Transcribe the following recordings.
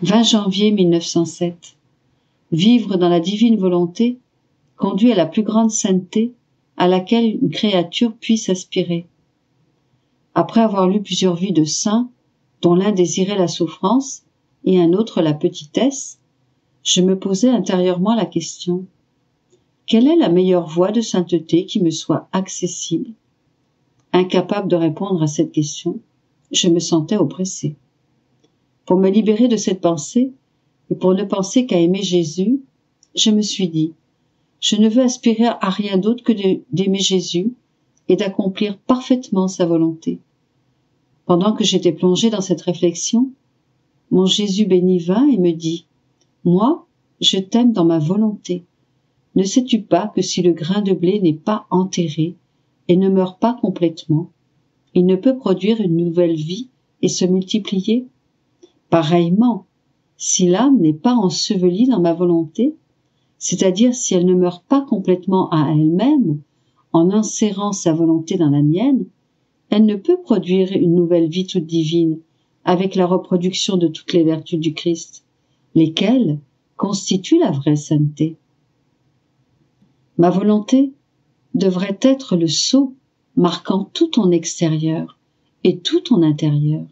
20 janvier 1907. Vivre dans la divine volonté conduit à la plus grande sainteté à laquelle une créature puisse aspirer. Après avoir lu plusieurs vies de saints, dont l'un désirait la souffrance et un autre la petitesse, je me posais intérieurement la question: quelle est la meilleure voie de sainteté qui me soit accessible? Incapable de répondre à cette question, je me sentais oppressée. Pour me libérer de cette pensée, et pour ne penser qu'à aimer Jésus, je me suis dit: je ne veux aspirer à rien d'autre que d'aimer Jésus et d'accomplir parfaitement sa volonté. Pendant que j'étais plongée dans cette réflexion, mon Jésus béni vint et me dit: moi, je t'aime dans ma volonté. Ne sais-tu pas que si le grain de blé n'est pas enterré et ne meurt pas complètement, il ne peut produire une nouvelle vie et se multiplier? Pareillement, si l'âme n'est pas ensevelie dans ma volonté, c'est-à-dire si elle ne meurt pas complètement à elle-même, en insérant sa volonté dans la mienne, elle ne peut produire une nouvelle vie toute divine, avec la reproduction de toutes les vertus du Christ, lesquelles constituent la vraie sainteté. Ma volonté devrait être le sceau marquant tout ton extérieur et tout ton intérieur.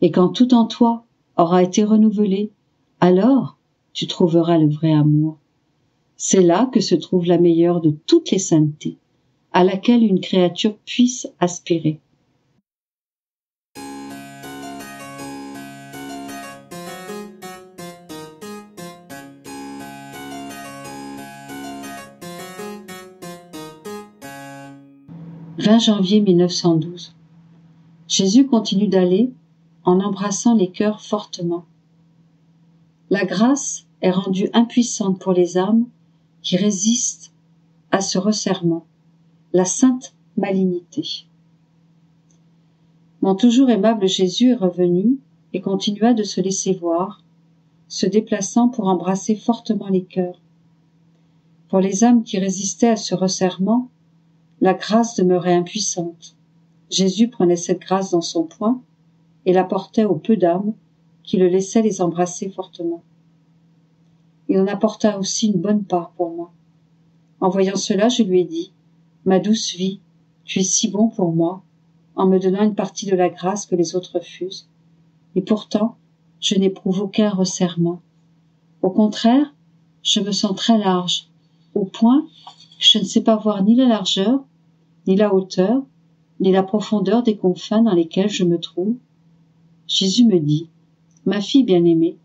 Et quand tout en toi aura été renouvelé, alors tu trouveras le vrai amour. C'est là que se trouve la meilleure de toutes les saintetés, à laquelle une créature puisse aspirer. « 20 janvier 1912. Jésus continue d'aller en embrassant les cœurs fortement. La grâce est rendue impuissante pour les âmes qui résistent à ce resserrement, la sainte malignité. Mon toujours aimable Jésus est revenu et continua de se laisser voir, se déplaçant pour embrasser fortement les cœurs. Pour les âmes qui résistaient à ce resserrement, la grâce demeurait impuissante. Jésus prenait cette grâce dans son poing et la portait aux peu d'âmes qui le laissaient les embrasser fortement. Il en apporta aussi une bonne part pour moi. En voyant cela, je lui ai dit: ma douce vie, tu es si bon pour moi, en me donnant une partie de la grâce que les autres refusent. Et pourtant, je n'éprouve aucun resserrement. Au contraire, je me sens très large, au point que je ne sais pas voir ni la largeur, ni la hauteur, ni la profondeur des confins dans lesquels je me trouve. Jésus me dit: ma fille bien-aimée,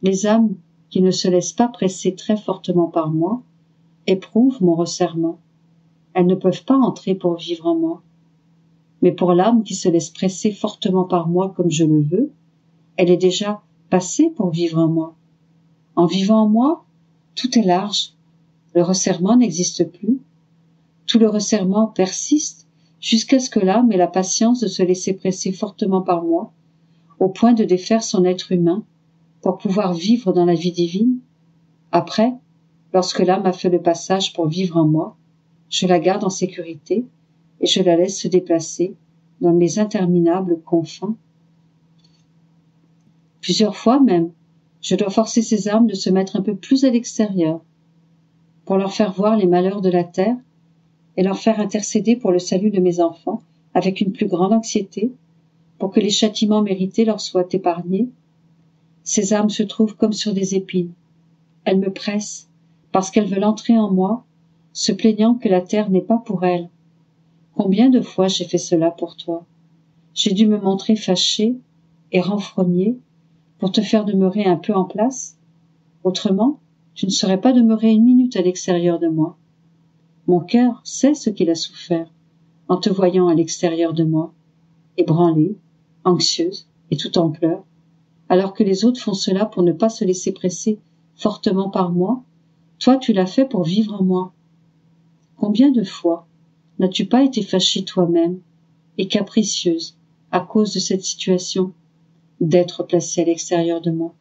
les âmes qui ne se laissent pas presser très fortement par moi éprouvent mon resserrement. Elles ne peuvent pas entrer pour vivre en moi. Mais pour l'âme qui se laisse presser fortement par moi comme je le veux, elle est déjà passée pour vivre en moi. En vivant en moi, tout est large. Le resserrement n'existe plus. Tout le resserrement persiste jusqu'à ce que l'âme ait la patience de se laisser presser fortement par moi, au point de défaire son être humain pour pouvoir vivre dans la vie divine. Après, lorsque l'âme a fait le passage pour vivre en moi, je la garde en sécurité et je la laisse se déplacer dans mes interminables confins. Plusieurs fois même, je dois forcer ces âmes de se mettre un peu plus à l'extérieur pour leur faire voir les malheurs de la terre et leur faire intercéder pour le salut de mes enfants avec une plus grande anxiété, pour que les châtiments mérités leur soient épargnés. Ces âmes se trouvent comme sur des épines. Elles me pressent parce qu'elles veulent entrer en moi, se plaignant que la terre n'est pas pour elles. Combien de fois j'ai fait cela pour toi? J'ai dû me montrer fâchée et renfrognée pour te faire demeurer un peu en place. Autrement, tu ne serais pas demeuré une minute à l'extérieur de moi. Mon cœur sait ce qu'il a souffert en te voyant à l'extérieur de moi, ébranlée, anxieuse et tout en pleurs, alors que les autres font cela pour ne pas se laisser presser fortement par moi. Toi, tu l'as fait pour vivre en moi. Combien de fois n'as-tu pas été fâchée toi-même et capricieuse à cause de cette situation d'être placée à l'extérieur de moi?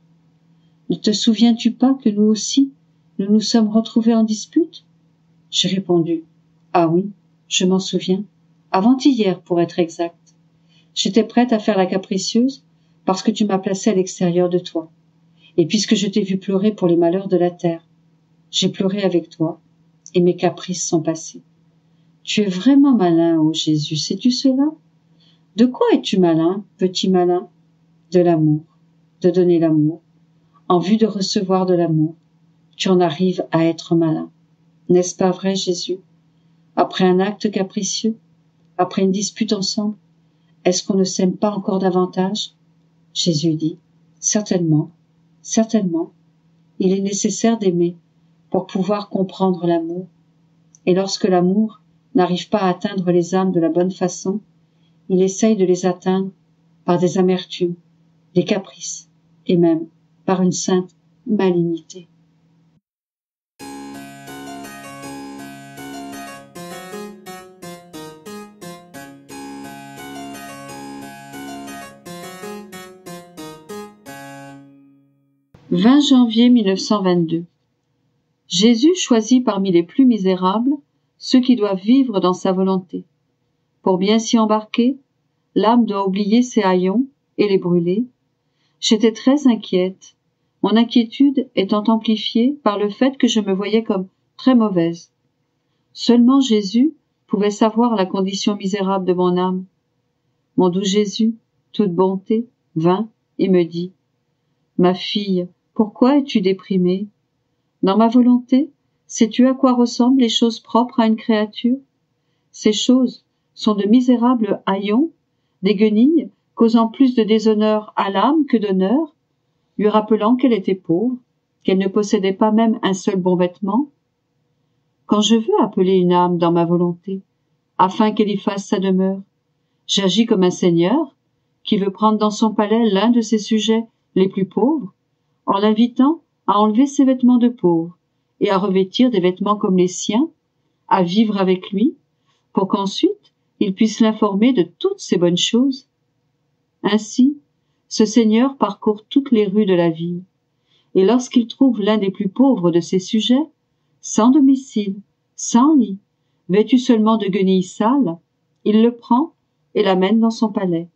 Ne te souviens-tu pas que nous aussi, nous nous sommes retrouvés en dispute? J'ai répondu: ah oui, je m'en souviens, avant-hier pour être exact. J'étais prête à faire la capricieuse parce que tu m'as placée à l'extérieur de toi. Et puisque je t'ai vu pleurer pour les malheurs de la terre, j'ai pleuré avec toi, et mes caprices sont passés. Tu es vraiment malin, ô Jésus, sais-tu cela? De quoi es-tu malin, petit malin? De l'amour, de donner l'amour, en vue de recevoir de l'amour. Tu en arrives à être malin. N'est-ce pas vrai, Jésus? Après un acte capricieux, après une dispute ensemble, est-ce qu'on ne s'aime pas encore davantage? Jésus dit, certainement, certainement, il est nécessaire d'aimer pour pouvoir comprendre l'amour. Et lorsque l'amour n'arrive pas à atteindre les âmes de la bonne façon, il essaye de les atteindre par des amertumes, des caprices, et même par une sainte malignité. « 20 janvier 1922. Jésus choisit parmi les plus misérables ceux qui doivent vivre dans sa volonté. Pour bien s'y embarquer, l'âme doit oublier ses haillons et les brûler. J'étais très inquiète, mon inquiétude étant amplifiée par le fait que je me voyais comme très mauvaise. Seulement Jésus pouvait savoir la condition misérable de mon âme. Mon doux Jésus, toute bonté, vint et me dit « Ma fille, pourquoi es-tu déprimée? Dans ma volonté, sais-tu à quoi ressemblent les choses propres à une créature? Ces choses sont de misérables haillons, des guenilles causant plus de déshonneur à l'âme que d'honneur, lui rappelant qu'elle était pauvre, qu'elle ne possédait pas même un seul bon vêtement. Quand je veux appeler une âme dans ma volonté, afin qu'elle y fasse sa demeure, j'agis comme un seigneur qui veut prendre dans son palais l'un de ses sujets les plus pauvres, en l'invitant à enlever ses vêtements de pauvre et à revêtir des vêtements comme les siens, à vivre avec lui, pour qu'ensuite il puisse l'informer de toutes ces bonnes choses. Ainsi, ce Seigneur parcourt toutes les rues de la ville, et lorsqu'il trouve l'un des plus pauvres de ses sujets, sans domicile, sans lit, vêtu seulement de guenilles sales, il le prend et l'amène dans son palais,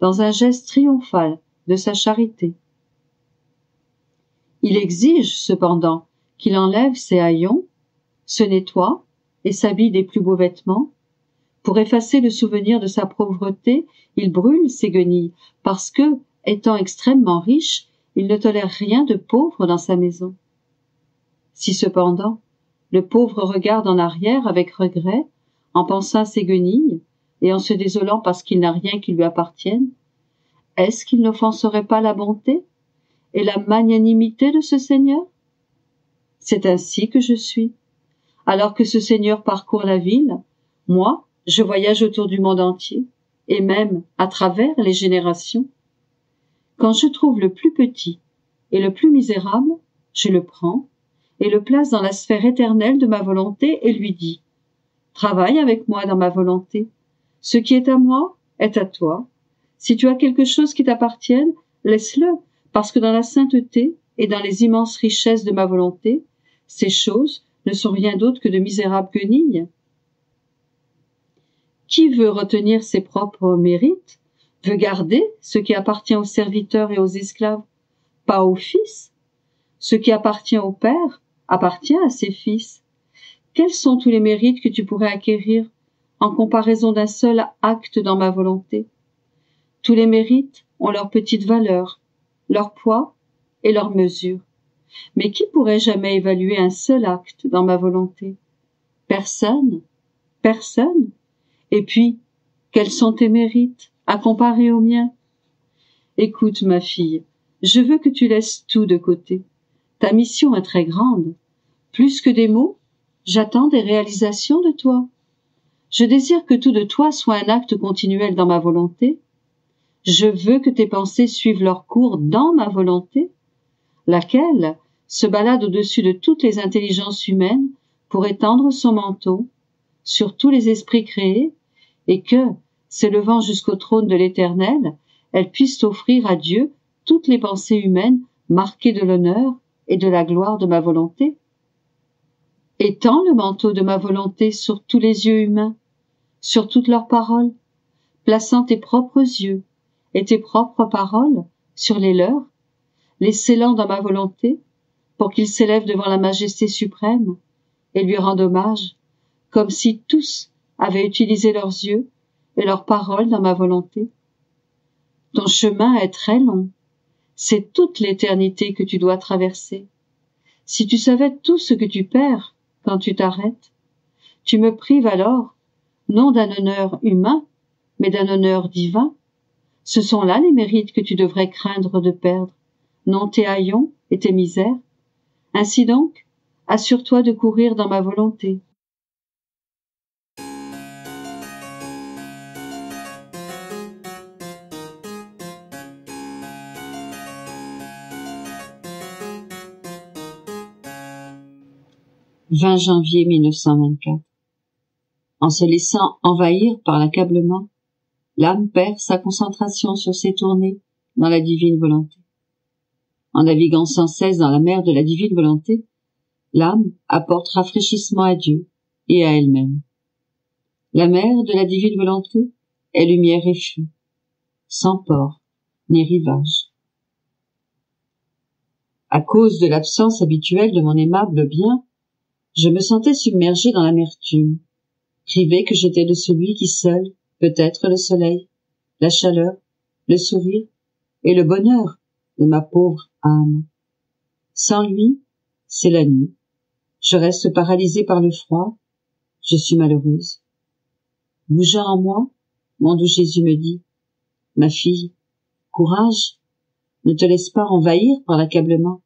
dans un geste triomphal de sa charité. Il exige, cependant, qu'il enlève ses haillons, se nettoie et s'habille des plus beaux vêtements. Pour effacer le souvenir de sa pauvreté, il brûle ses guenilles, parce que, étant extrêmement riche, il ne tolère rien de pauvre dans sa maison. Si cependant, le pauvre regarde en arrière avec regret, en pensant à ses guenilles, et en se désolant parce qu'il n'a rien qui lui appartienne, est-ce qu'il n'offenserait pas la bonté et la magnanimité de ce Seigneur? C'est ainsi que je suis. Alors que ce Seigneur parcourt la ville, moi, je voyage autour du monde entier, et même à travers les générations. Quand je trouve le plus petit et le plus misérable, je le prends et le place dans la sphère éternelle de ma volonté et lui dis « Travaille avec moi dans ma volonté. Ce qui est à moi est à toi. Si tu as quelque chose qui t'appartienne, laisse-le, parce que dans la sainteté et dans les immenses richesses de ma volonté, ces choses ne sont rien d'autre que de misérables guenilles. » Qui veut retenir ses propres mérites, veut garder ce qui appartient aux serviteurs et aux esclaves, pas aux fils. Ce qui appartient au père appartient à ses fils. Quels sont tous les mérites que tu pourrais acquérir en comparaison d'un seul acte dans ma volonté? Tous les mérites ont leur petite valeur, leur poids et leur mesure. Mais qui pourrait jamais évaluer un seul acte dans ma volonté? Personne, personne. Et puis, quels sont tes mérites à comparer aux miens? Écoute, ma fille, je veux que tu laisses tout de côté. Ta mission est très grande. Plus que des mots, j'attends des réalisations de toi. Je désire que tout de toi soit un acte continuel dans ma volonté. Je veux que tes pensées suivent leur cours dans ma volonté, laquelle se balade au-dessus de toutes les intelligences humaines pour étendre son manteau sur tous les esprits créés, et que, s'élevant jusqu'au trône de l'Éternel, elle puisse offrir à Dieu toutes les pensées humaines marquées de l'honneur et de la gloire de ma volonté. Étends le manteau de ma volonté sur tous les yeux humains, sur toutes leurs paroles, plaçant tes propres yeux et tes propres paroles sur les leurs, les scellant dans ma volonté, pour qu'ils s'élèvent devant la majesté suprême et lui rendent hommage, comme si tous avaient utilisé leurs yeux et leurs paroles dans ma volonté. Ton chemin est très long, c'est toute l'éternité que tu dois traverser. Si tu savais tout ce que tu perds quand tu t'arrêtes, tu me prives alors, non d'un honneur humain, mais d'un honneur divin. Ce sont là les mérites que tu devrais craindre de perdre, non tes haillons et tes misères. Ainsi donc, assure-toi de courir dans ma volonté. « 20 janvier 1924. En se laissant envahir par l'accablement, l'âme perd sa concentration sur ses tournées dans la divine volonté. En naviguant sans cesse dans la mer de la divine volonté, l'âme apporte rafraîchissement à Dieu et à elle-même. La mer de la divine volonté est lumière et feu, sans port ni rivage. À cause de l'absence habituelle de mon aimable bien, je me sentais submergé dans l'amertume, privé que j'étais de celui qui seul peut être le soleil, la chaleur, le sourire et le bonheur de ma pauvre âme. Sans lui, c'est la nuit. Je reste paralysée par le froid. Je suis malheureuse. Bougeant en moi, mon doux Jésus me dit, « Ma fille, courage, ne te laisse pas envahir par l'accablement.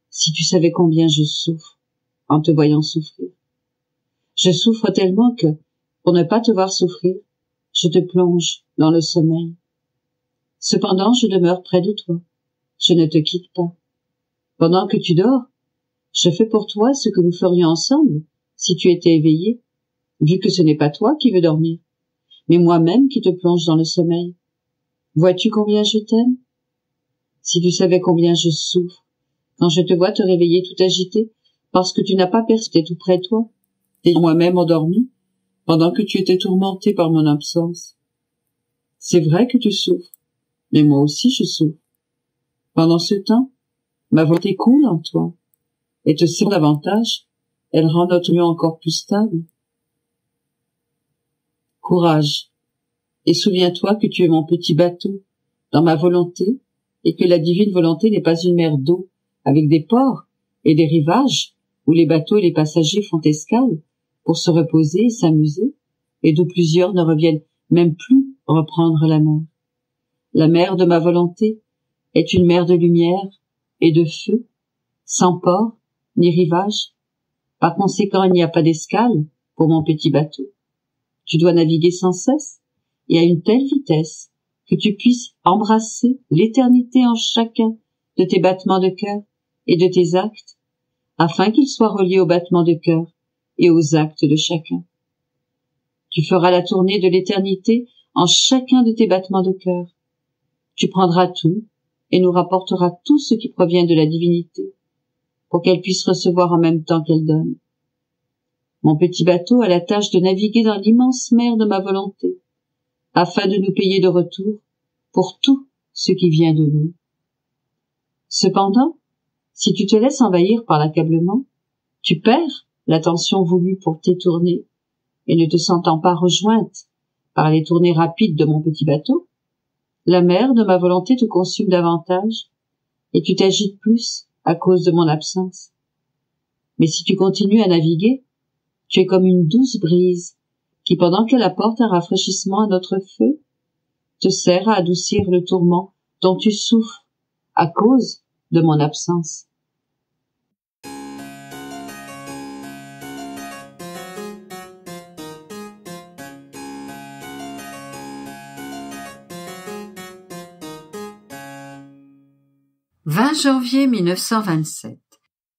Si tu savais combien je souffre en te voyant souffrir. Je souffre tellement que, pour ne pas te voir souffrir, je te plonge dans le sommeil. Cependant, je demeure près de toi. Je ne te quitte pas. Pendant que tu dors, je fais pour toi ce que nous ferions ensemble si tu étais éveillé, vu que ce n'est pas toi qui veux dormir, mais moi-même qui te plonge dans le sommeil. Vois-tu combien je t'aime? Si tu savais combien je souffre quand je te vois te réveiller tout agité, parce que tu n'as pas percé tout près de toi, et moi-même endormi, pendant que tu étais tourmenté par mon absence. C'est vrai que tu souffres, mais moi aussi je souffre. Pendant ce temps, ma volonté coule en toi, et te serre davantage, elle rend notre union encore plus stable. Courage, et souviens-toi que tu es mon petit bateau, dans ma volonté, et que la divine volonté n'est pas une mer d'eau, avec des ports et des rivages, où les bateaux et les passagers font escale, pour se reposer et s'amuser, et d'où plusieurs ne reviennent même plus reprendre la mer. La mer de ma volonté est une mer de lumière et de feu, sans port ni rivage. Par conséquent, il n'y a pas d'escale pour mon petit bateau. Tu dois naviguer sans cesse et à une telle vitesse que tu puisses embrasser l'éternité en chacun de tes battements de cœur et de tes actes, afin qu'ils soient reliés aux battements de cœur et aux actes de chacun. Tu feras la tournée de l'éternité en chacun de tes battements de cœur. Tu prendras tout et nous rapporteras tout ce qui provient de la divinité, pour qu'elle puisse recevoir en même temps qu'elle donne. Mon petit bateau a la tâche de naviguer dans l'immense mer de ma volonté, afin de nous payer de retour pour tout ce qui vient de nous. Cependant, si tu te laisses envahir par l'accablement, tu perds l'attention voulue pour tes tournées, et ne te sentant pas rejointe par les tournées rapides de mon petit bateau, la mer de ma volonté te consume davantage, et tu t'agites plus à cause de mon absence. Mais si tu continues à naviguer, tu es comme une douce brise qui, pendant qu'elle apporte un rafraîchissement à notre feu, te sert à adoucir le tourment dont tu souffres à cause de mon absence. « 20 janvier 1927.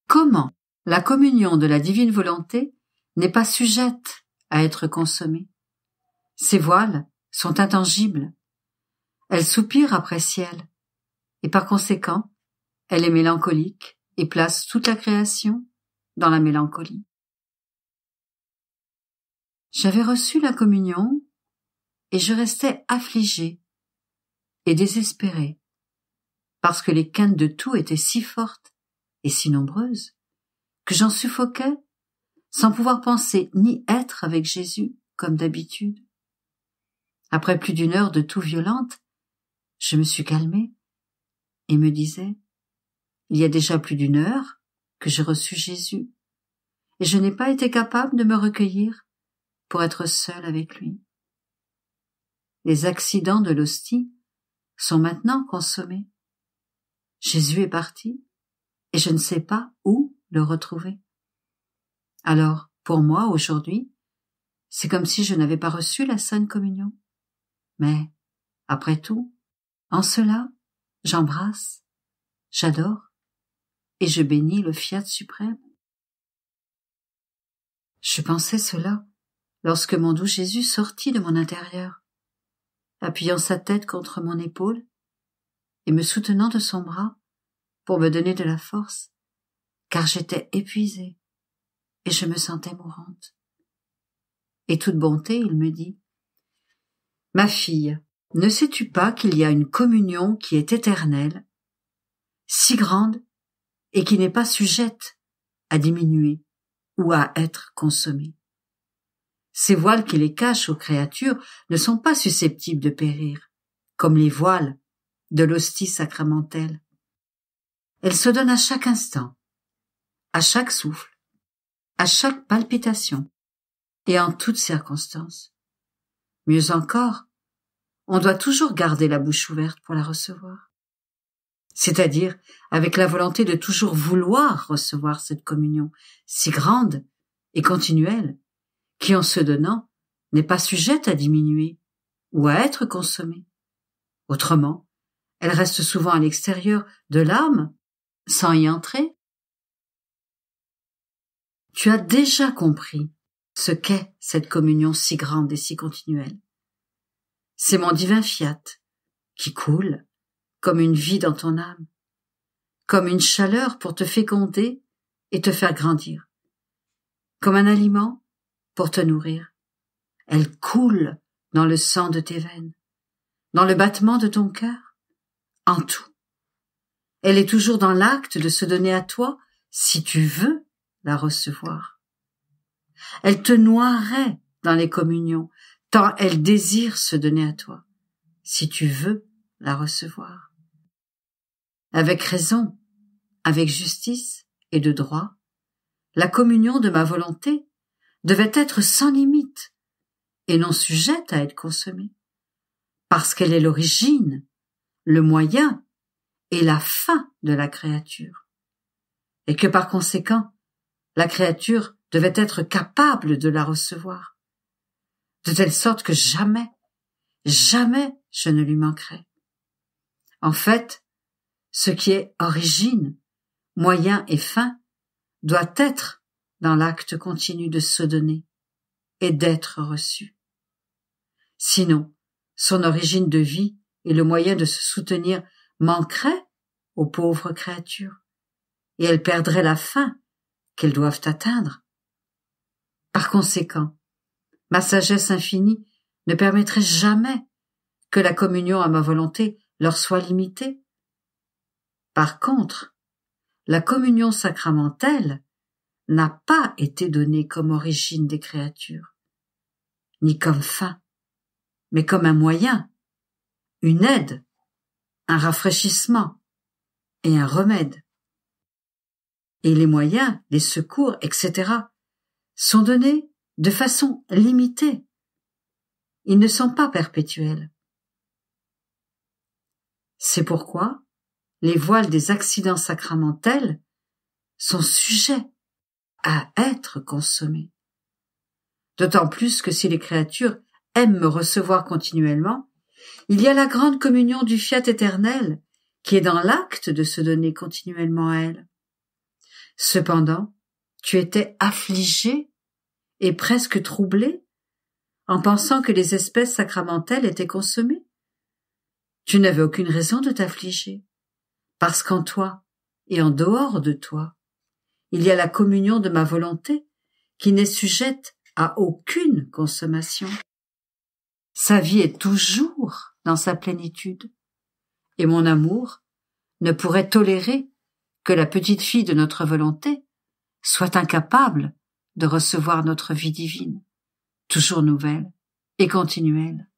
Comment la communion de la divine volonté n'est pas sujette à être consommée. Ses voiles sont intangibles. Elle soupire après ciel, et par conséquent, elle est mélancolique et place toute la création dans la mélancolie. J'avais reçu la communion et je restais affligé et désespéré. parce que les quintes de tout étaient si fortes et si nombreuses que j'en suffoquais sans pouvoir penser ni être avec Jésus comme d'habitude. Après plus d'une heure de toux violente, je me suis calmée et me disais, il y a déjà plus d'une heure que j'ai reçu Jésus et je n'ai pas été capable de me recueillir pour être seule avec lui. Les accidents de l'hostie sont maintenant consommés. Jésus est parti et je ne sais pas où le retrouver. Alors, pour moi, aujourd'hui, c'est comme si je n'avais pas reçu la Sainte Communion. Mais, après tout, en cela, j'embrasse, j'adore et je bénis le Fiat suprême. Je pensais cela lorsque mon doux Jésus sortit de mon intérieur, appuyant sa tête contre mon épaule et me soutenant de son bras pour me donner de la force, car j'étais épuisée et je me sentais mourante. Et toute bonté, il me dit, « Ma fille, ne sais-tu pas qu'il y a une communion qui est éternelle, si grande et qui n'est pas sujette à diminuer ou à être consommée? Ces voiles qui les cachent aux créatures ne sont pas susceptibles de périr, comme les voiles de l'hostie sacramentelle. Elles se donnent à chaque instant, à chaque souffle, à chaque palpitation et en toutes circonstances. Mieux encore, on doit toujours garder la bouche ouverte pour la recevoir, c'est-à-dire avec la volonté de toujours vouloir recevoir cette communion si grande et continuelle qui, en se donnant, n'est pas sujette à diminuer ou à être consommée. Autrement, elle reste souvent à l'extérieur de l'âme sans y entrer. Tu as déjà compris ce qu'est cette communion si grande et si continuelle. C'est mon divin fiat qui coule comme une vie dans ton âme, comme une chaleur pour te féconder et te faire grandir, comme un aliment pour te nourrir. Elle coule dans le sang de tes veines, dans le battement de ton cœur, en tout. Elle est toujours dans l'acte de se donner à toi si tu veux la recevoir. Elle te noierait dans les communions, tant elle désire se donner à toi, si tu veux la recevoir. Avec raison, avec justice et de droit, la communion de ma volonté devait être sans limite et non sujette à être consommée, parce qu'elle est l'origine, le moyen et la fin de la créature, et que par conséquent, la créature devait être capable de la recevoir, de telle sorte que jamais, jamais je ne lui manquerai. En fait, ce qui est origine, moyen et fin doit être dans l'acte continu de se donner et d'être reçu. Sinon, son origine de vie et le moyen de se soutenir manqueraient aux pauvres créatures, et elles perdraient la fin qu'elles doivent atteindre. Par conséquent, ma sagesse infinie ne permettrait jamais que la communion à ma volonté leur soit limitée. Par contre, la communion sacramentelle n'a pas été donnée comme origine des créatures, ni comme fin, mais comme un moyen, une aide, un rafraîchissement et un remède. Et les moyens, les secours, etc., sont donnés de façon limitée. Ils ne sont pas perpétuels. C'est pourquoi les voiles des accidents sacramentels sont sujets à être consommés. D'autant plus que si les créatures aiment me recevoir continuellement, il y a la grande communion du fiat éternel qui est dans l'acte de se donner continuellement à elle. Cependant, tu étais affligé et presque troublé en pensant que les espèces sacramentelles étaient consommées. Tu n'avais aucune raison de t'affliger, parce qu'en toi et en dehors de toi, il y a la communion de ma volonté qui n'est sujette à aucune consommation. Sa vie est toujours dans sa plénitude, et mon amour ne pourrait tolérer que la petite fille de notre volonté soit incapable de recevoir notre vie divine, toujours nouvelle et continuelle.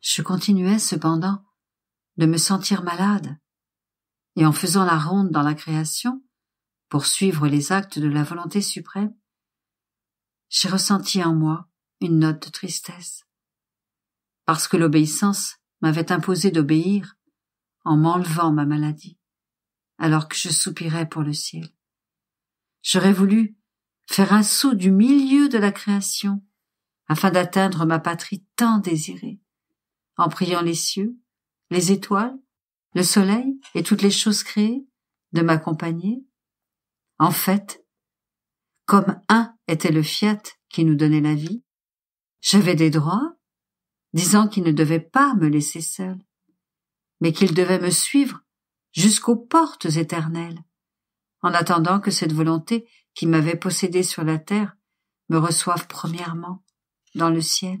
Je continuais cependant de me sentir malade, et en faisant la ronde dans la création, pour suivre les actes de la volonté suprême, j'ai ressenti en moi une note de tristesse, parce que l'obéissance m'avait imposé d'obéir en m'enlevant ma maladie, alors que je soupirais pour le ciel. J'aurais voulu faire un saut du milieu de la création, afin d'atteindre ma patrie tant désirée, en priant les cieux, les étoiles, le soleil et toutes les choses créées de m'accompagner. En fait, comme un était le fiat qui nous donnait la vie, j'avais des droits, disant qu'il ne devait pas me laisser seul, mais qu'il devait me suivre jusqu'aux portes éternelles, en attendant que cette volonté qui m'avait possédé sur la terre me reçoive premièrement dans le ciel.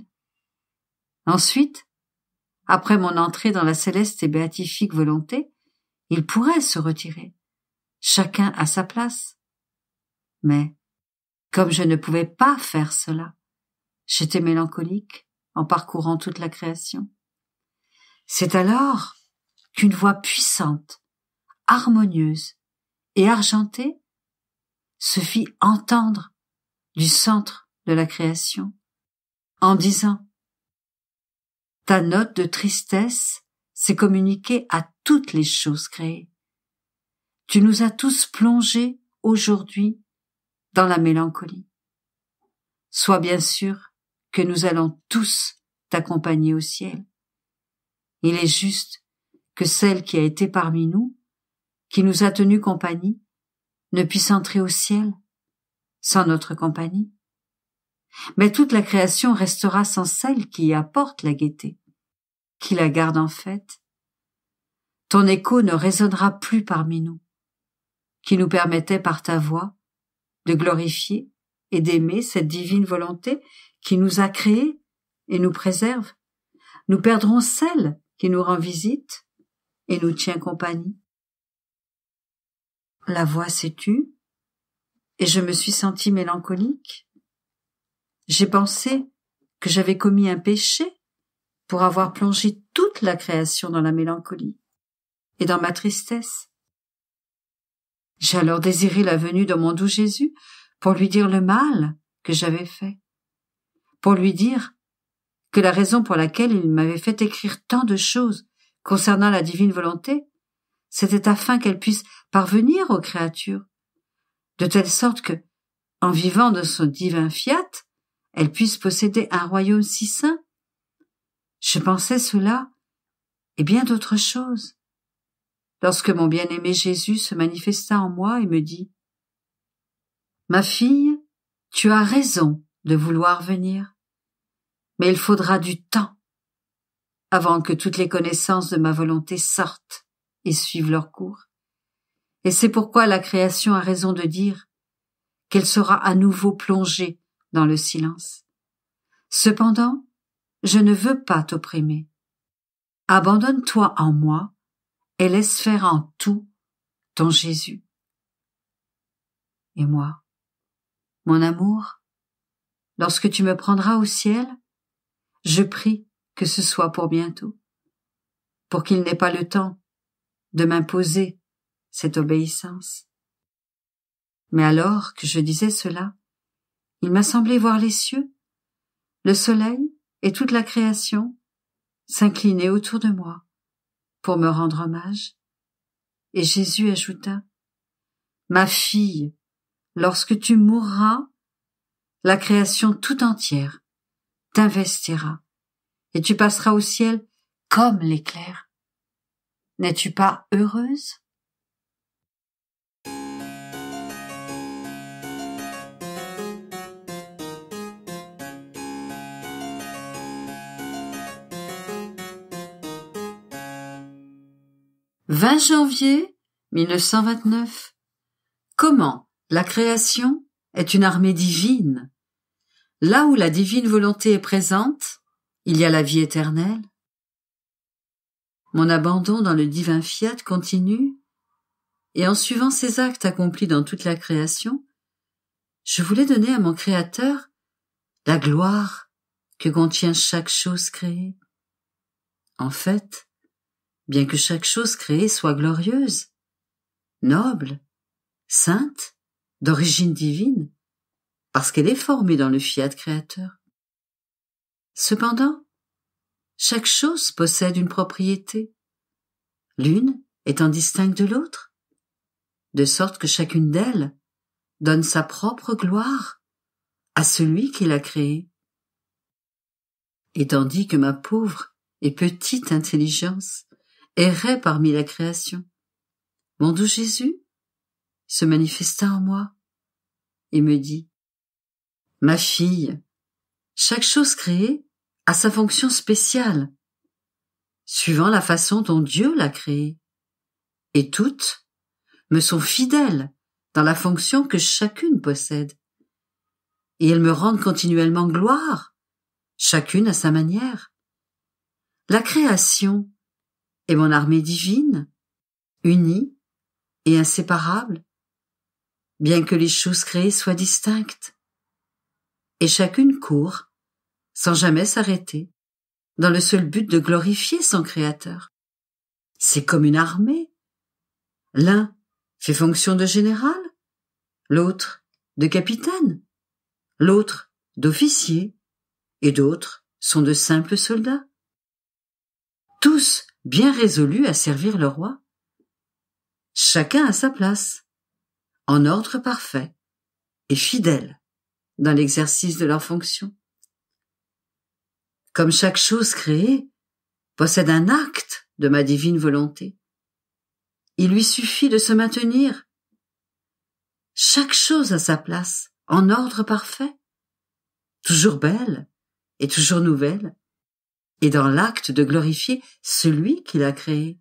Ensuite, après mon entrée dans la céleste et béatifique volonté, il pourrait se retirer, chacun à sa place. Mais, comme je ne pouvais pas faire cela, j'étais mélancolique en parcourant toute la création. C'est alors qu'une voix puissante, harmonieuse et argentée se fit entendre du centre de la création, en disant: ta note de tristesse s'est communiquée à toutes les choses créées. Tu nous as tous plongés aujourd'hui dans la mélancolie. Sois bien sûr que nous allons tous t'accompagner au ciel. Il est juste que celle qui a été parmi nous, qui nous a tenu compagnie, ne puisse entrer au ciel sans notre compagnie. Mais toute la création restera sans celle qui y apporte la gaieté, qui la garde en fête. Ton écho ne résonnera plus parmi nous, qui nous permettait par ta voix de glorifier et d'aimer cette divine volonté qui nous a créés et nous préserve. Nous perdrons celle qui nous rend visite et nous tient compagnie. La voix s'est tue et je me suis sentie mélancolique. J'ai pensé que j'avais commis un péché pour avoir plongé toute la création dans la mélancolie et dans ma tristesse. J'ai alors désiré la venue de mon doux Jésus pour lui dire le mal que j'avais fait, pour lui dire que la raison pour laquelle il m'avait fait écrire tant de choses concernant la divine volonté, c'était afin qu'elle puisse parvenir aux créatures, de telle sorte que, en vivant de son divin fiat, elle puisse posséder un royaume si saint. Je pensais cela et bien d'autres choses, lorsque mon bien-aimé Jésus se manifesta en moi et me dit: ma fille, tu as raison de vouloir venir, mais il faudra du temps avant que toutes les connaissances de ma volonté sortent et suivent leur cours. Et c'est pourquoi la création a raison de dire qu'elle sera à nouveau plongée dans le silence. Cependant, je ne veux pas t'opprimer. Abandonne-toi en moi et laisse faire en tout ton Jésus. Et moi, mon amour, lorsque tu me prendras au ciel, je prie que ce soit pour bientôt, pour qu'il n'ait pas le temps de m'imposer cette obéissance. Mais alors que je disais cela, il m'a semblé voir les cieux, le soleil et toute la création s'incliner autour de moi pour me rendre hommage. Et Jésus ajouta: ma fille, lorsque tu mourras, la création tout entière t'investira et tu passeras au ciel comme l'éclair. N'es-tu pas heureuse? « 20 janvier 1929. Comment la création est une armée divine. Là où la divine volonté est présente, il y a la vie éternelle. mon abandon dans le divin fiat continue, et en suivant ces actes accomplis dans toute la création, je voulais donner à mon Créateur la gloire que contient chaque chose créée. En fait, bien que chaque chose créée soit glorieuse, noble, sainte, d'origine divine, parce qu'elle est formée dans le fiat créateur. Cependant, chaque chose possède une propriété, l'une étant distincte de l'autre, de sorte que chacune d'elles donne sa propre gloire à celui qui l'a créée. Et tandis que ma pauvre et petite intelligence errait parmi la création, mon doux Jésus se manifesta en moi et me dit: Ma fille, chaque chose créée a sa fonction spéciale, suivant la façon dont Dieu l'a créée, et toutes me sont fidèles dans la fonction que chacune possède, et elles me rendent continuellement gloire, chacune à sa manière. La création est mon armée divine, unie et inséparable, bien que les choses créées soient distinctes, et chacune court, sans jamais s'arrêter, dans le seul but de glorifier son Créateur. C'est comme une armée. L'un fait fonction de général, l'autre de capitaine, l'autre d'officier, et d'autres sont de simples soldats. Tous bien résolus à servir le roi. Chacun à sa place, en ordre parfait et fidèle dans l'exercice de leurs fonctions. Comme chaque chose créée possède un acte de ma divine volonté, il lui suffit de se maintenir, chaque chose à sa place, en ordre parfait, toujours belle et toujours nouvelle, et dans l'acte de glorifier celui qui l'a créée.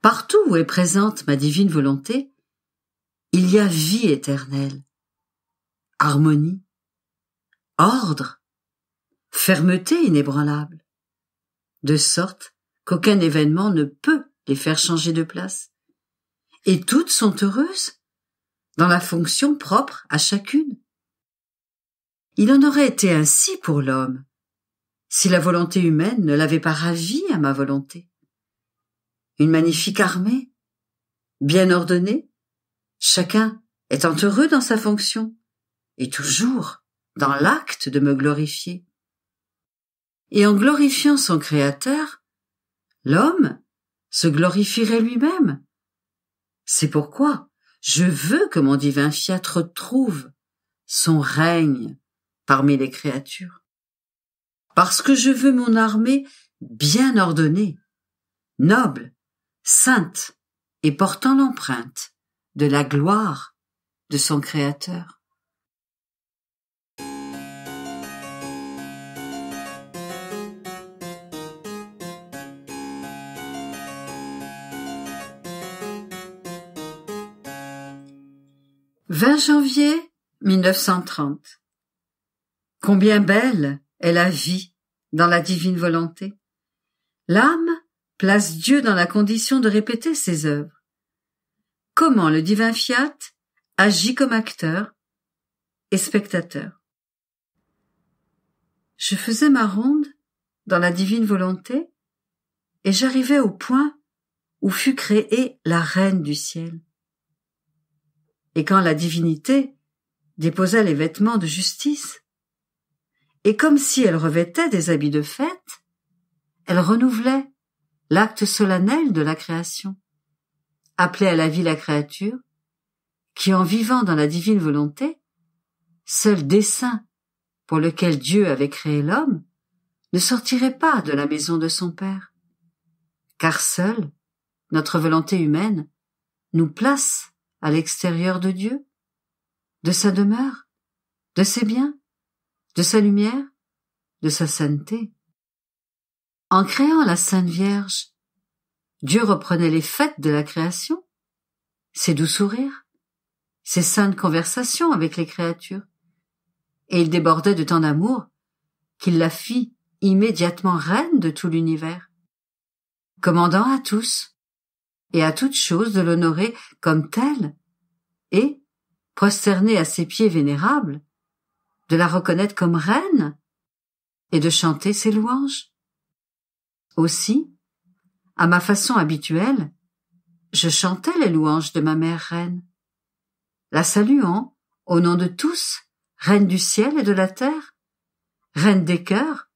Partout où est présente ma divine volonté, il y a vie éternelle, harmonie, ordre, fermeté inébranlable, de sorte qu'aucun événement ne peut les faire changer de place, et toutes sont heureuses dans la fonction propre à chacune. Il en aurait été ainsi pour l'homme, si la volonté humaine ne l'avait pas ravi à ma volonté. Une magnifique armée, bien ordonnée, chacun étant heureux dans sa fonction, et toujours dans l'acte de me glorifier. Et en glorifiant son Créateur, l'homme se glorifierait lui-même. C'est pourquoi je veux que mon divin fiat retrouve son règne parmi les créatures. Parce que je veux mon armée bien ordonnée, noble, sainte et portant l'empreinte de la gloire de son Créateur. « 20 janvier 1930. Combien belle est la vie dans la divine volonté. L'âme place Dieu dans la condition de répéter ses œuvres. Comment le divin fiat agit comme acteur et spectateur. Je faisais ma ronde dans la divine volonté et j'arrivais au point où fut créée la reine du ciel. Et quand la divinité déposa les vêtements de justice, et comme si elle revêtait des habits de fête, elle renouvelait l'acte solennel de la création, appelait à la vie la créature, qui en vivant dans la divine volonté, seul dessein pour lequel Dieu avait créé l'homme, ne sortirait pas de la maison de son Père, car seule notre volonté humaine nous place à l'extérieur de Dieu, de sa demeure, de ses biens, de sa lumière, de sa sainteté. En créant la Sainte Vierge, Dieu reprenait les fêtes de la création, ses doux sourires, ses saintes conversations avec les créatures, et il débordait de tant d'amour qu'il la fit immédiatement reine de tout l'univers. commandant à tous et à toutes choses de l'honorer comme telle et, prosternée à ses pieds vénérables, de la reconnaître comme reine et de chanter ses louanges. Aussi, à ma façon habituelle, je chantais les louanges de ma mère reine, la saluant au nom de tous, reine du ciel et de la terre, reine des cœurs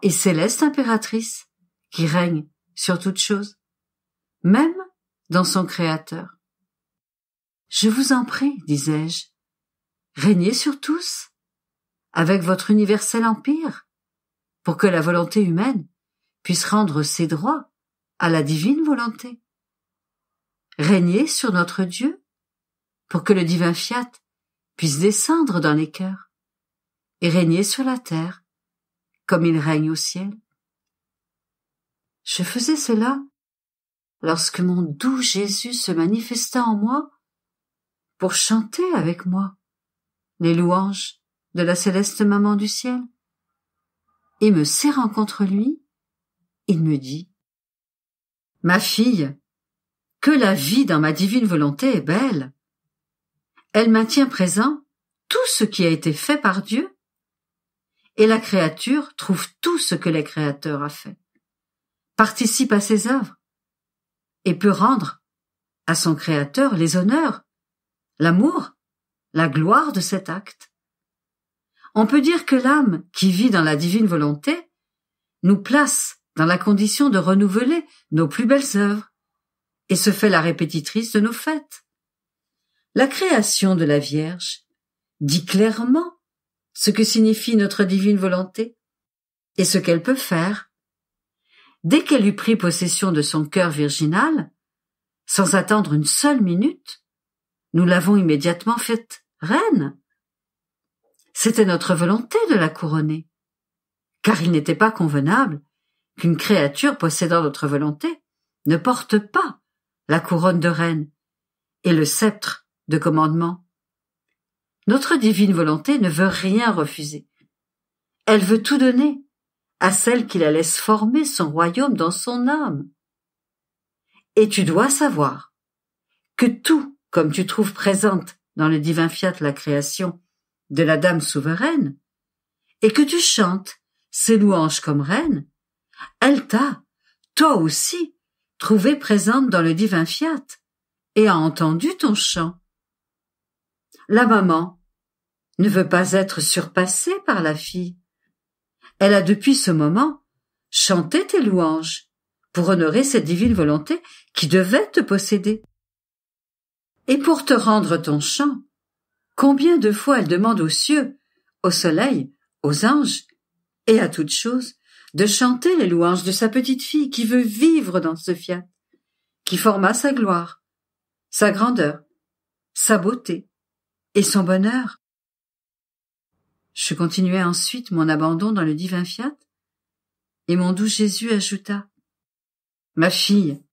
et céleste impératrice qui règne sur toutes choses, même dans son Créateur. Je vous en prie, disais-je, régnez sur tous, avec votre universel empire, pour que la volonté humaine puisse rendre ses droits à la divine volonté. Régnez sur notre Dieu, pour que le divin fiat puisse descendre dans les cœurs, et régner sur la terre, comme il règne au ciel. Je faisais cela lorsque mon doux Jésus se manifesta en moi pour chanter avec moi les louanges de la céleste maman du ciel. Et me serrant contre lui, il me dit: « Ma fille, que la vie dans ma divine volonté est belle. Elle maintient présent tout ce qui a été fait par Dieu, et la créature trouve tout ce que le Créateur a fait, participe à ses œuvres, et peut rendre à son Créateur les honneurs, l'amour, la gloire de cet acte. On peut dire que l'âme qui vit dans la divine volonté nous place dans la condition de renouveler nos plus belles œuvres et se fait la répétitrice de nos fêtes. La création de la Vierge dit clairement ce que signifie notre divine volonté et ce qu'elle peut faire. Dès qu'elle eut pris possession de son cœur virginal, sans attendre une seule minute, nous l'avons immédiatement faite reine. C'était notre volonté de la couronner, car il n'était pas convenable qu'une créature possédant notre volonté ne porte pas la couronne de reine et le sceptre de commandement. Notre divine volonté ne veut rien refuser. Elle veut tout donner à celle qui la laisse former son royaume dans son âme. Et tu dois savoir que tout, comme tu trouves présente dans le divin fiat la création de la dame souveraine, et que tu chantes ses louanges comme reine, elle t'a, toi aussi, trouvée présente dans le divin fiat et a entendu ton chant. La maman ne veut pas être surpassée par la fille. Elle a depuis ce moment chanté tes louanges pour honorer cette divine volonté qui devait te posséder. Et pour te rendre ton chant, combien de fois elle demande aux cieux, au soleil, aux anges et à toutes choses de chanter les louanges de sa petite fille qui veut vivre dans ce fiat, qui forma sa gloire, sa grandeur, sa beauté et son bonheur. Je continuai ensuite mon abandon dans le divin fiat, et mon doux Jésus ajouta: « Ma fille,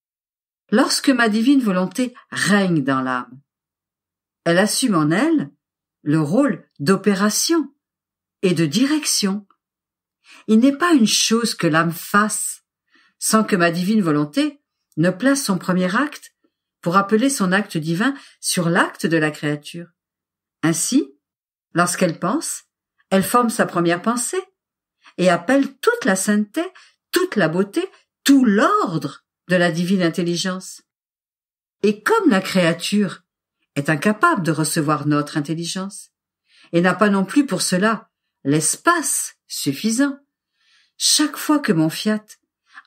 lorsque ma divine volonté règne dans l'âme, elle assume en elle le rôle d'opération et de direction. Il n'est pas une chose que l'âme fasse sans que ma divine volonté ne place son premier acte pour appeler son acte divin sur l'acte de la créature. Ainsi, lorsqu'elle pense, elle forme sa première pensée et appelle toute la sainteté, toute la beauté, tout l'ordre de la divine intelligence. Et comme la créature est incapable de recevoir notre intelligence et n'a pas non plus pour cela l'espace suffisant, chaque fois que mon fiat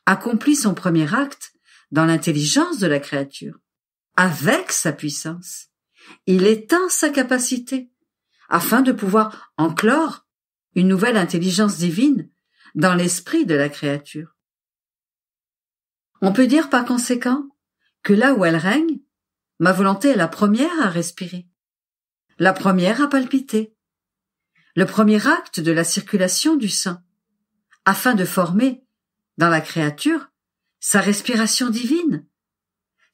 accomplit son premier acte dans l'intelligence de la créature, avec sa puissance, il étend sa capacité afin de pouvoir enclore une nouvelle intelligence divine dans l'esprit de la créature. On peut dire par conséquent que là où elle règne, ma volonté est la première à respirer, la première à palpiter, le premier acte de la circulation du sang, afin de former dans la créature sa respiration divine,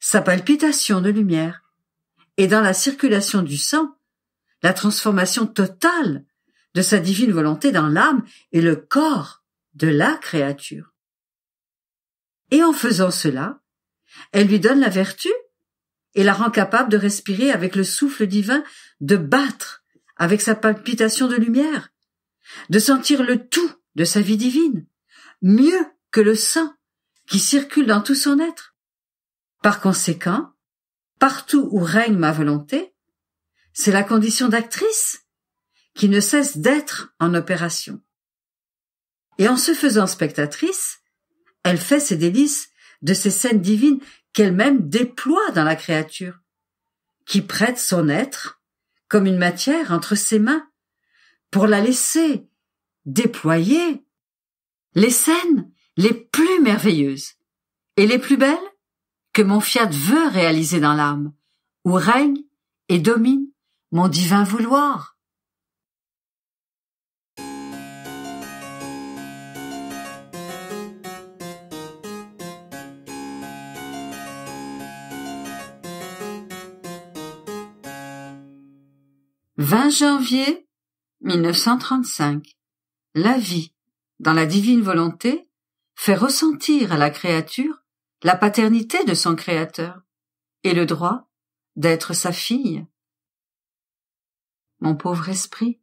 sa palpitation de lumière, et dans la circulation du sang, la transformation totale de sa divine volonté dans l'âme et le corps de la créature. Et en faisant cela, elle lui donne la vertu et la rend capable de respirer avec le souffle divin, de battre avec sa palpitation de lumière, de sentir le tout de sa vie divine, mieux que le sang qui circule dans tout son être. Par conséquent, partout où règne ma volonté, c'est la condition d'actrice qui ne cesse d'être en opération. Et en se faisant spectatrice, elle fait ses délices de ces scènes divines qu'elle-même déploie dans la créature, qui prête son être comme une matière entre ses mains pour la laisser déployer les scènes les plus merveilleuses et les plus belles que mon fiat veut réaliser dans l'âme, où règne et domine mon divin vouloir. « 20 janvier 1935. La vie, dans la divine volonté, fait ressentir à la créature la paternité de son Créateur et le droit d'être sa fille. Mon pauvre esprit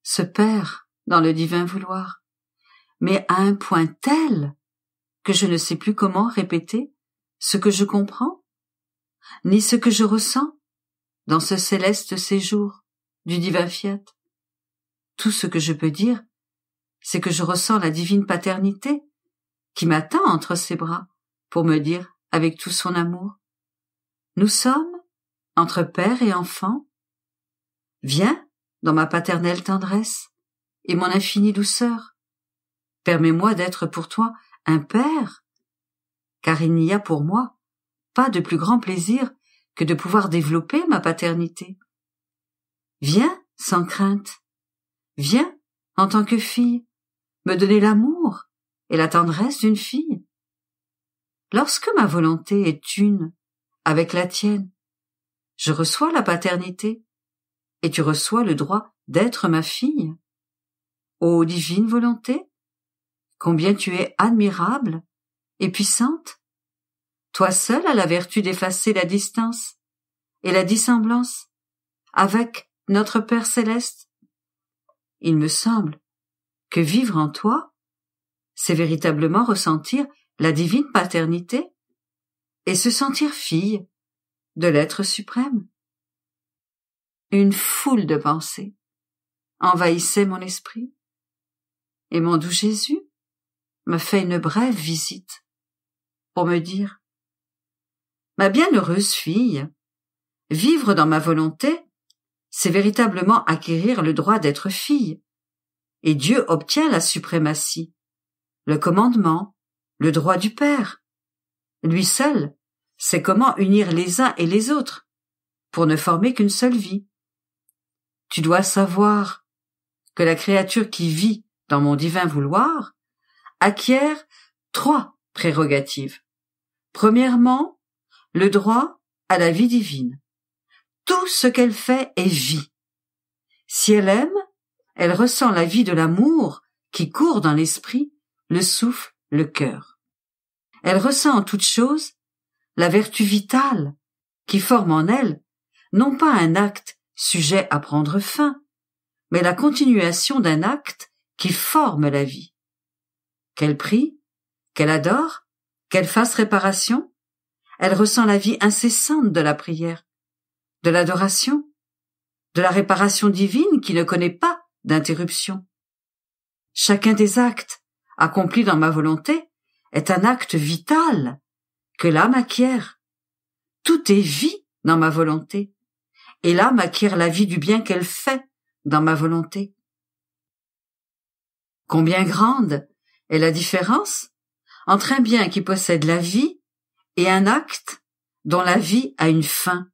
se perd dans le divin vouloir, mais à un point tel que je ne sais plus comment répéter ce que je comprends, ni ce que je ressens dans ce céleste séjour du divin fiat. Tout ce que je peux dire, c'est que je ressens la divine paternité qui m'attend entre ses bras pour me dire avec tout son amour: nous sommes entre père et enfant. Viens dans ma paternelle tendresse et mon infinie douceur. Permets-moi d'être pour toi un père, car il n'y a pour moi pas de plus grand plaisir que de pouvoir développer ma paternité. Viens sans crainte. Viens en tant que fille me donner l'amour et la tendresse d'une fille. Lorsque ma volonté est une avec la tienne, je reçois la paternité et tu reçois le droit d'être ma fille. Ô divine volonté, combien tu es admirable et puissante. Toi seule as la vertu d'effacer la distance et la dissemblance avec notre Père céleste. Il me semble que vivre en toi, c'est véritablement ressentir la divine paternité et se sentir fille de l'être suprême. Une foule de pensées envahissait mon esprit, et mon doux Jésus me fait une brève visite pour me dire: ma bienheureuse fille, vivre dans ma volonté, c'est véritablement acquérir le droit d'être fille, et Dieu obtient la suprématie, le commandement, le droit du Père. Lui seul sait comment unir les uns et les autres pour ne former qu'une seule vie. Tu dois savoir que la créature qui vit dans mon divin vouloir acquiert 3 prérogatives. Premièrement, le droit à la vie divine. Tout ce qu'elle fait est vie. Si elle aime, elle ressent la vie de l'amour qui court dans l'esprit, le souffle, le cœur. Elle ressent en toute chose la vertu vitale qui forme en elle non pas un acte sujet à prendre fin, mais la continuation d'un acte qui forme la vie. Qu'elle prie, qu'elle adore, qu'elle fasse réparation, elle ressent la vie incessante de la prière, de l'adoration, de la réparation divine qui ne connaît pas d'interruption. Chacun des actes accomplis dans ma volonté est un acte vital que l'âme acquiert. Tout est vie dans ma volonté, et l'âme acquiert la vie du bien qu'elle fait dans ma volonté. Combien grande est la différence entre un bien qui possède la vie et un acte dont la vie a une fin.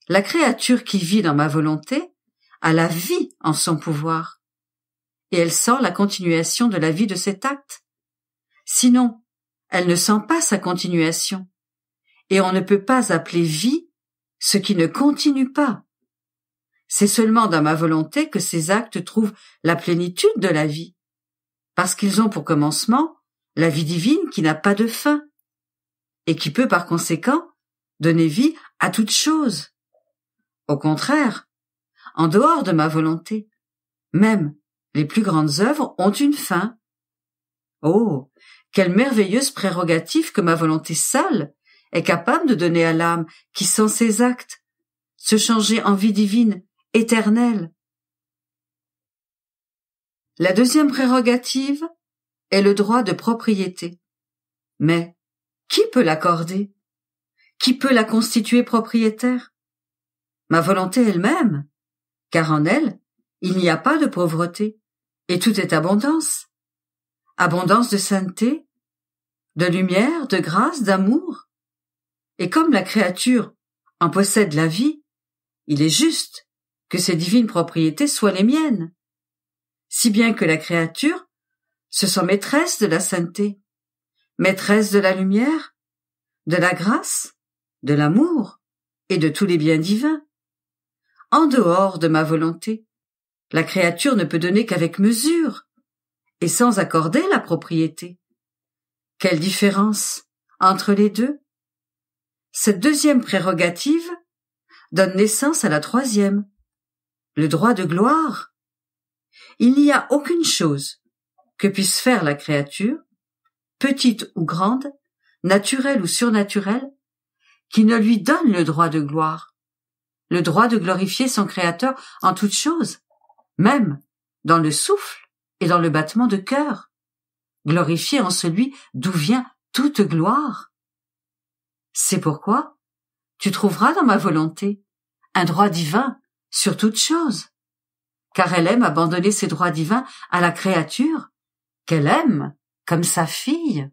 La créature qui vit dans ma volonté a la vie en son pouvoir, et elle sent la continuation de la vie de cet acte. Sinon, elle ne sent pas sa continuation, et on ne peut pas appeler vie ce qui ne continue pas. C'est seulement dans ma volonté que ces actes trouvent la plénitude de la vie, parce qu'ils ont pour commencement la vie divine qui n'a pas de fin, et qui peut par conséquent donner vie à toute chose. Au contraire, en dehors de ma volonté, même les plus grandes œuvres ont une fin. Oh, quelle merveilleuse prérogative que ma volonté seule est capable de donner à l'âme qui, sans ses actes, se changer en vie divine, éternelle. La deuxième prérogative est le droit de propriété. Mais qui peut l'accorder? Qui peut la constituer propriétaire? Ma volonté elle-même, car en elle, il n'y a pas de pauvreté, et tout est abondance. Abondance de sainteté, de lumière, de grâce, d'amour. Et comme la créature en possède la vie, il est juste que ces divines propriétés soient les miennes, si bien que la créature se sent maîtresse de la sainteté, maîtresse de la lumière, de la grâce, de l'amour et de tous les biens divins. En dehors de ma volonté, la créature ne peut donner qu'avec mesure et sans accorder la propriété. Quelle différence entre les deux! Cette deuxième prérogative donne naissance à la troisième, le droit de gloire. Il n'y a aucune chose que puisse faire la créature, petite ou grande, naturelle ou surnaturelle, qui ne lui donne le droit de gloire, le droit de glorifier son Créateur en toutes choses, même dans le souffle et dans le battement de cœur, glorifier en celui d'où vient toute gloire. C'est pourquoi tu trouveras dans ma volonté un droit divin sur toute chose, car elle aime abandonner ses droits divins à la créature, qu'elle aime comme sa fille.